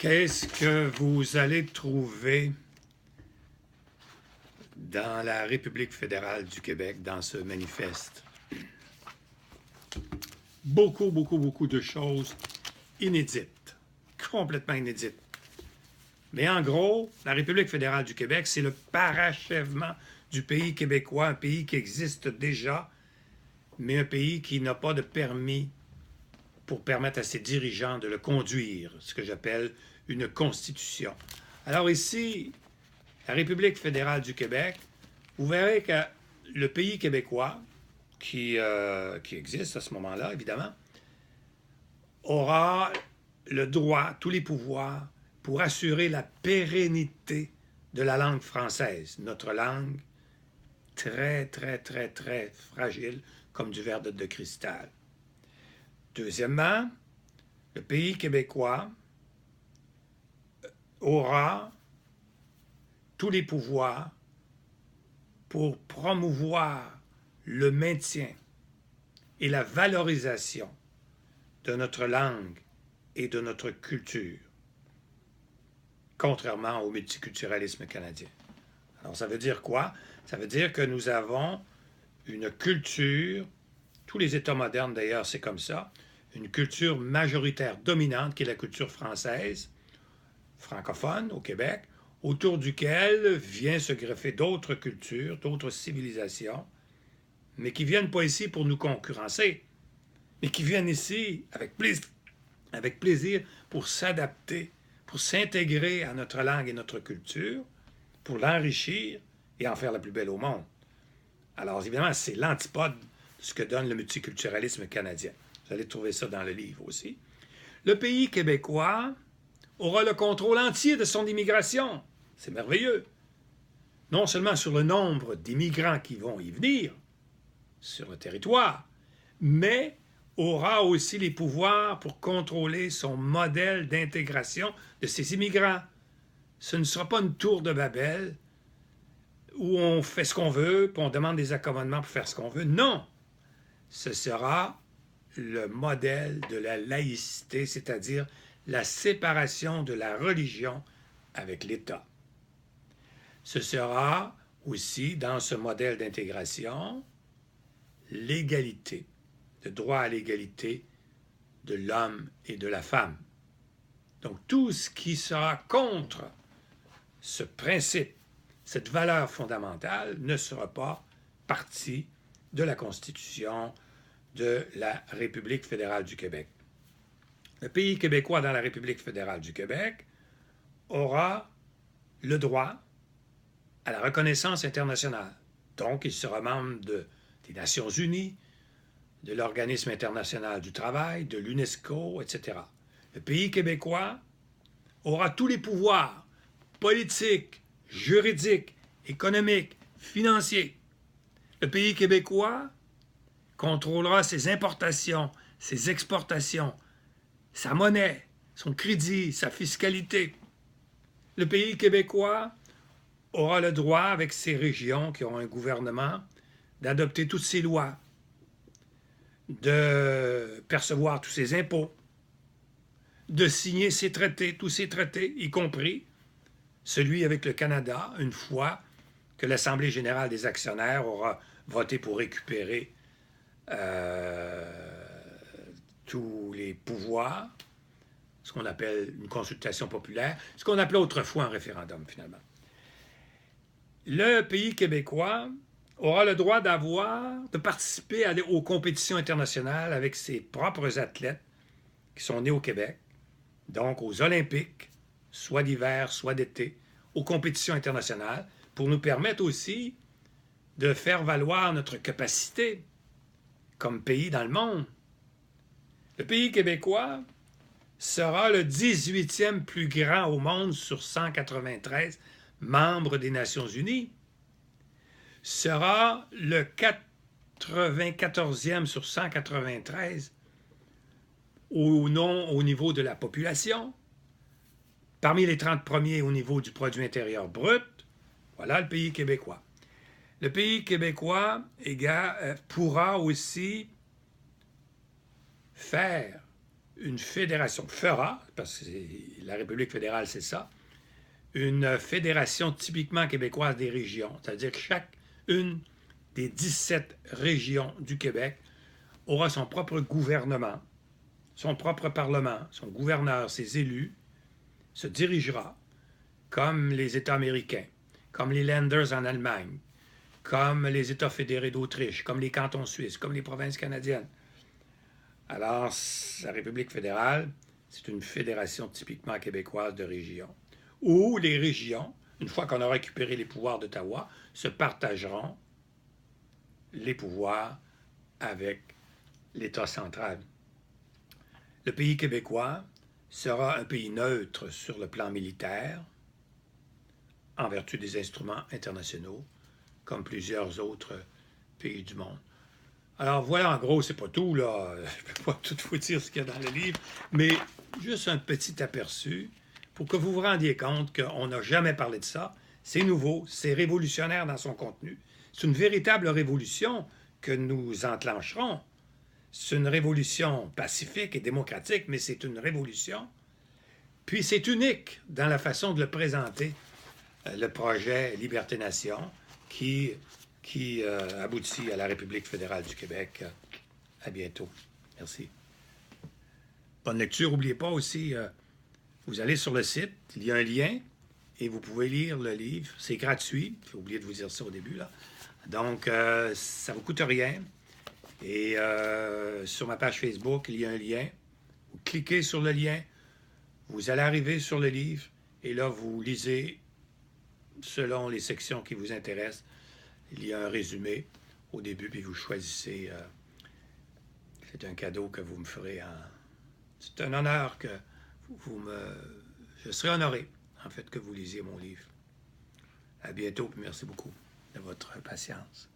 Qu'est-ce que vous allez trouver dans la République fédérale du Québec, dans ce manifeste? Beaucoup de choses inédites, complètement inédites. Mais en gros, la République fédérale du Québec, c'est le parachèvement du pays québécois, un pays qui existe déjà, mais un pays qui n'a pas de permis pour permettre à ses dirigeants de le conduire, ce que j'appelle une constitution. Alors ici, la République fédérale du Québec, vous verrez que le pays québécois, qui existe à ce moment-là, évidemment, aura le droit, tous les pouvoirs, pour assurer la pérennité de la langue française, notre langue très fragile, comme du verre de cristal. Deuxièmement, le pays québécois aura tous les pouvoirs pour promouvoir le maintien et la valorisation de notre langue et de notre culture, contrairement au multiculturalisme canadien. Alors, ça veut dire quoi? Ça veut dire que nous avons une culture, tous les États modernes d'ailleurs, c'est comme ça, une culture majoritaire dominante qui est la culture française, francophone au Québec, autour duquel vient se greffer d'autres cultures, d'autres civilisations, mais qui ne viennent pas ici pour nous concurrencer, mais qui viennent ici avec plaisir pour s'adapter, pour s'intégrer à notre langue et notre culture, pour l'enrichir et en faire la plus belle au monde. Alors évidemment, c'est l'antipode de ce que donne le multiculturalisme canadien. Vous allez trouver ça dans le livre aussi. Le pays québécois aura le contrôle entier de son immigration. C'est merveilleux. Non seulement sur le nombre d'immigrants qui vont y venir sur le territoire, mais aura aussi les pouvoirs pour contrôler son modèle d'intégration de ces immigrants. Ce ne sera pas une tour de Babel où on fait ce qu'on veut, puis on demande des accommodements pour faire ce qu'on veut. Non! Ce sera le modèle de la laïcité, c'est-à-dire la séparation de la religion avec l'État. Ce sera aussi, dans ce modèle d'intégration, l'égalité, le droit à l'égalité de l'homme et de la femme. Donc tout ce qui sera contre ce principe, cette valeur fondamentale, ne sera pas partie de la Constitution de la République fédérale du Québec. Le pays québécois dans la République fédérale du Québec aura le droit à la reconnaissance internationale. Donc, il sera membre des Nations unies, de l'Organisme international du travail, de l'UNESCO, etc. Le pays québécois aura tous les pouvoirs politiques, juridiques, économiques, financiers. Le pays québécois contrôlera ses importations, ses exportations, sa monnaie, son crédit, sa fiscalité. Le pays québécois aura le droit, avec ses régions qui ont un gouvernement, d'adopter toutes ses lois, de percevoir tous ses impôts, de signer ses traités, tous ses traités, y compris celui avec le Canada, une fois que l'Assemblée générale des actionnaires aura voté pour récupérer tous les pouvoirs, ce qu'on appelle une consultation populaire, ce qu'on appelait autrefois un référendum, finalement. Le pays québécois aura le droit de participer aux compétitions internationales avec ses propres athlètes qui sont nés au Québec, donc aux Olympiques, soit d'hiver, soit d'été, aux compétitions internationales, pour nous permettre aussi de faire valoir notre capacité comme pays dans le monde. Le pays québécois sera le 18e plus grand au monde sur 193 membres des Nations unies, sera le 94e sur 193 au niveau de la population, parmi les 30 premiers au niveau du produit intérieur brut. Voilà le pays québécois. Le pays québécois pourra aussi faire une fédération, fera, parce que la République fédérale, c'est ça, une fédération typiquement québécoise des régions. C'est-à-dire que chacune des 17 régions du Québec aura son propre gouvernement, son propre parlement, son gouverneur, ses élus, se dirigera comme les États américains, comme les Länders en Allemagne, comme les États fédérés d'Autriche, comme les cantons suisses, comme les provinces canadiennes. Alors, la République fédérale, c'est une fédération typiquement québécoise de régions, où les régions, une fois qu'on a récupéré les pouvoirs d'Ottawa, se partageront les pouvoirs avec l'État central. Le pays québécois sera un pays neutre sur le plan militaire, en vertu des instruments internationaux, comme plusieurs autres pays du monde. Alors voilà, en gros, c'est pas tout, là. Je ne peux pas tout vous dire ce qu'il y a dans le livre, mais juste un petit aperçu pour que vous vous rendiez compte qu'on n'a jamais parlé de ça. C'est nouveau, c'est révolutionnaire dans son contenu. C'est une véritable révolution que nous enclencherons. C'est une révolution pacifique et démocratique, mais c'est une révolution. Puis c'est unique dans la façon de le présenter, le projet Liberté-Nation, qui aboutit à la République fédérale du Québec. À bientôt. Merci. Bonne lecture. N'oubliez pas aussi, vous allez sur le site, il y a un lien et vous pouvez lire le livre. C'est gratuit. J'ai oublié de vous dire ça au début, là. Donc, ça ne vous coûte rien. Et sur ma page Facebook, il y a un lien. Vous cliquez sur le lien, vous allez arriver sur le livre et là, vous lisez selon les sections qui vous intéressent. Il y a un résumé au début, puis vous choisissez. C'est un cadeau que vous me ferez. C'est un honneur que je serai honoré, en fait, que vous lisiez mon livre. À bientôt, puis merci beaucoup de votre patience.